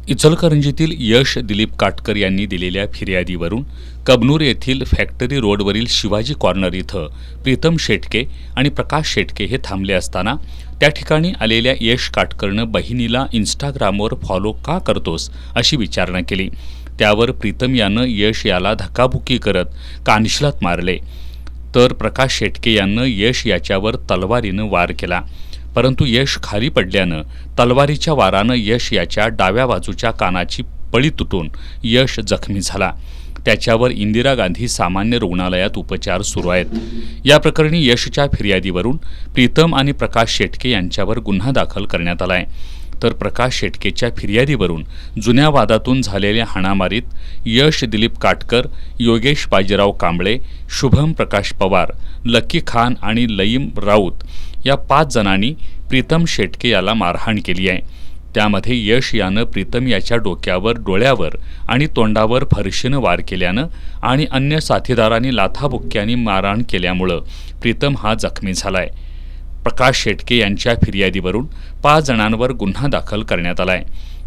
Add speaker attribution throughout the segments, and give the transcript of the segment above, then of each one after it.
Speaker 1: इचलकरंजीतील यश दिलीप काटकर यांनी दिलेल्या फिर्यादीवरून कबनूर येथील फॅक्टरी रोडवरील शिवाजी कॉर्नर इथं प्रीतम शेटके आणि प्रकाश शेटके हे थांबले असताना त्या ठिकाणी आलेल्या यश काटकरनं बहिणीला इंस्टाग्रामवर फॉलो का करतोस अशी विचारणा केली। त्यावर प्रीतम यानं यश याला धक्काबुक्की करत कानशिलात मारले, तर प्रकाश शेटके यानं यश याच्यावर तलवारीनं वार केला, परंतु यश खाली पडल्यानं तलवारीच्या वारानं यश याच्या डाव्या बाजूच्या कानाची पळी तुटून यश जखमी झाला। त्याच्यावर इंदिरा गांधी सामान्य रुग्णालयात उपचार सुरू आहेत। या प्रकरणी यशच्या फिर्यादीवरून प्रीतम आणि प्रकाश शेटके यांच्यावर गुन्हा दाखल करण्यात आला आहे। तर प्रकाश शेटकेच्या फिर्यादीवरून जुन्या वादातून झालेल्या हाणामारीत यश दिलीप काटकर, योगेश बाजीराव कांबळे, शुभम प्रकाश पवार, लकी खान आणि लईम राऊत या 5 जणांनी प्रीतम शेटके याला मारहाण केली आहे। त्यामध्ये यश यानं प्रीतम याच्या डोक्यावर, डोळ्यावर आणि तोंडावर फरशीनं वार केल्यानं आणि अन्य साथीदारांनी लाथाबुक्क्यांनी मारहाण केल्यामुळं प्रीतम हा जखमी झालाय। प्रकाश शेटके यांच्या फिर्यादीवरून 5 जणांवर गुन्हा दाखल करण्यात आलाय।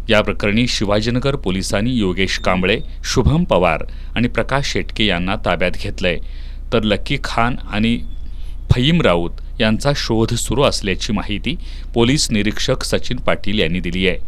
Speaker 1: या प्रकरणी शिवाजीनगर पोलिसांनी योगेश कांबळे, शुभम पवार आणि प्रकाश शेटके यांना ताब्यात घेतलंय, तर लकी खान आणि फहीम राऊत यांचा शोध सुरू असल्याची माहिती पोलीस निरीक्षक सचिन पाटील यांनी दिली आहे।